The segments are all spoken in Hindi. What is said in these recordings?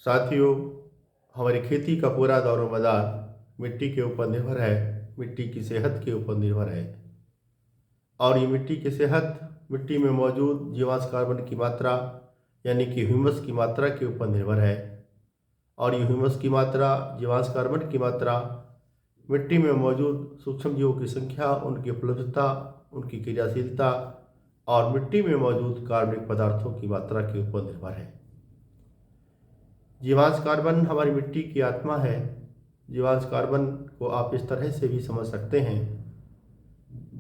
साथियों, हमारी खेती का पूरा दारोमदार मिट्टी के ऊपर निर्भर है, मिट्टी की सेहत के ऊपर निर्भर है। और ये मिट्टी की सेहत मिट्टी में मौजूद जीवांश कार्बन की मात्रा यानी कि ह्यूमस की मात्रा के ऊपर निर्भर है। और ये ह्यूमस की मात्रा, जीवांश कार्बन की मात्रा, मिट्टी में मौजूद सूक्ष्म जीवों की संख्या, उनकी उपलब्धता, उनकी क्रियाशीलता और मिट्टी में मौजूद कार्बनिक पदार्थों की मात्रा के ऊपर निर्भर है। जीवांश कार्बन हमारी मिट्टी की आत्मा है। जीवांश कार्बन को आप इस तरह से भी समझ सकते हैं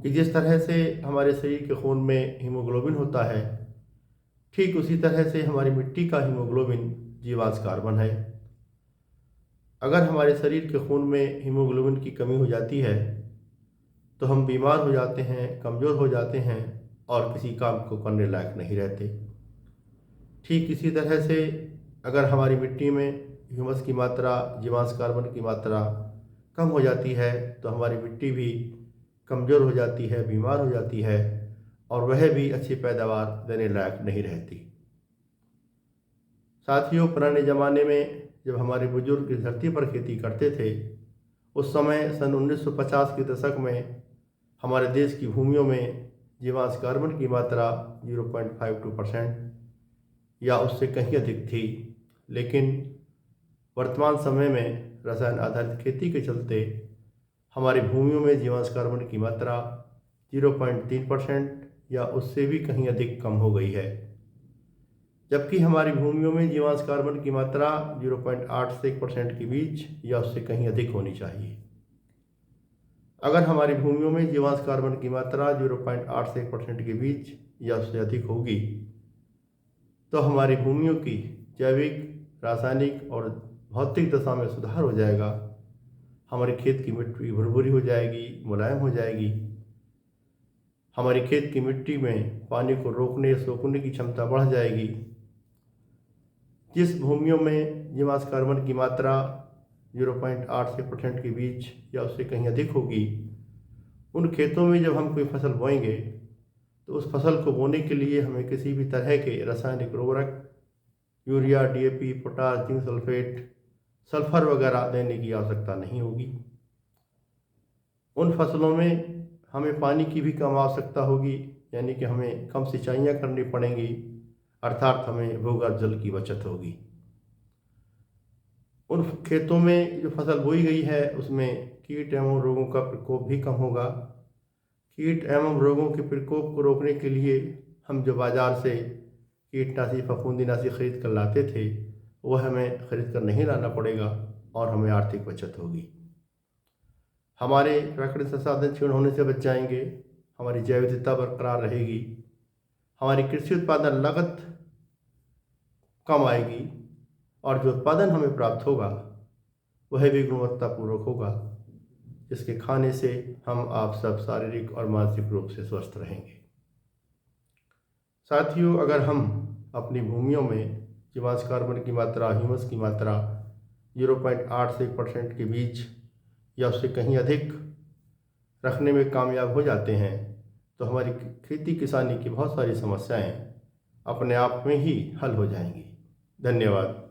कि जिस तरह से हमारे शरीर के खून में हीमोग्लोबिन होता है, ठीक उसी तरह से हमारी मिट्टी का हीमोग्लोबिन जीवांश कार्बन है। अगर हमारे शरीर के खून में हीमोग्लोबिन की कमी हो जाती है तो हम बीमार हो जाते हैं, कमज़ोर हो जाते हैं और किसी काम को करने लायक नहीं रहते। ठीक इसी तरह से अगर हमारी मिट्टी में ह्यूमस की मात्रा, जीवांश कार्बन की मात्रा कम हो जाती है तो हमारी मिट्टी भी कमज़ोर हो जाती है, बीमार हो जाती है और वह भी अच्छी पैदावार देने लायक नहीं रहती। साथियों, पुराने ज़माने में जब हमारे बुजुर्ग इस धरती पर खेती करते थे, उस समय सन 1950 के दशक में हमारे देश की भूमियों में जीवांश कार्बन की मात्रा 0.52% या उससे कहीं अधिक थी। लेकिन वर्तमान समय में रसायन आधारित खेती के चलते हमारी भूमियों में जीवांश कार्बन की मात्रा 0.3% या उससे भी कहीं अधिक कम हो गई है, जबकि हमारी भूमियों में जीवांश कार्बन की मात्रा 0.8 से 1% के बीच या उससे कहीं अधिक होनी चाहिए। अगर हमारी भूमियों में जीवांश कार्बन की मात्रा 0.8 से 1% के बीच या उससे अधिक होगी तो हमारी भूमियों की जैविक, रासायनिक और भौतिक दशा में सुधार हो जाएगा। हमारे खेत की मिट्टी भुरभुरी हो जाएगी, मुलायम हो जाएगी। हमारी खेत की मिट्टी में पानी को रोकने, सोखने की क्षमता बढ़ जाएगी। जिस भूमियों में जीवांश कार्बन की मात्रा 0.8 से 1% के बीच या उससे कहीं अधिक होगी, उन खेतों में जब हम कोई फसल बोएंगे तो उस फसल को बोने के लिए हमें किसी भी तरह के रासायनिक उर्वरक, urea, DAP, potash, zinc sulphate, sulphur वगैरह देने की आवश्यकता नहीं होगी। उन फसलों में हमें पानी की भी कम आवश्यकता होगी, यानी कि हमें कम सिंचाइयाँ करनी पड़ेंगी, अर्थात हमें भूगर्भ जल की बचत होगी। उन खेतों में जो फसल बोई गई है उसमें कीट एवं रोगों का प्रकोप भी कम होगा। कीट एवं रोगों के प्रकोप को रोकने के लिए हम जो बाज़ार से कीटनाशी, फफूंदीनाशी खरीद कर लाते थे, वह हमें खरीद कर नहीं लाना पड़ेगा और हमें आर्थिक बचत होगी। हमारे प्राकृतिक संसाधन क्षीण होने से बच जाएंगे, हमारी जैव विविधता बरकरार रहेगी, हमारी कृषि उत्पादन लागत कम आएगी और जो उत्पादन हमें प्राप्त होगा वह भी गुणवत्तापूर्वक होगा, जिसके खाने से हम आप सब शारीरिक और मानसिक रूप से स्वस्थ रहेंगे। साथियों, अगर हम अपनी भूमियों में जीवांश कार्बन की मात्रा, ह्यूमस की मात्रा 0.8 से 1% के बीच या उससे कहीं अधिक रखने में कामयाब हो जाते हैं तो हमारी खेती किसानी की बहुत सारी समस्याएं अपने आप में ही हल हो जाएंगी। धन्यवाद।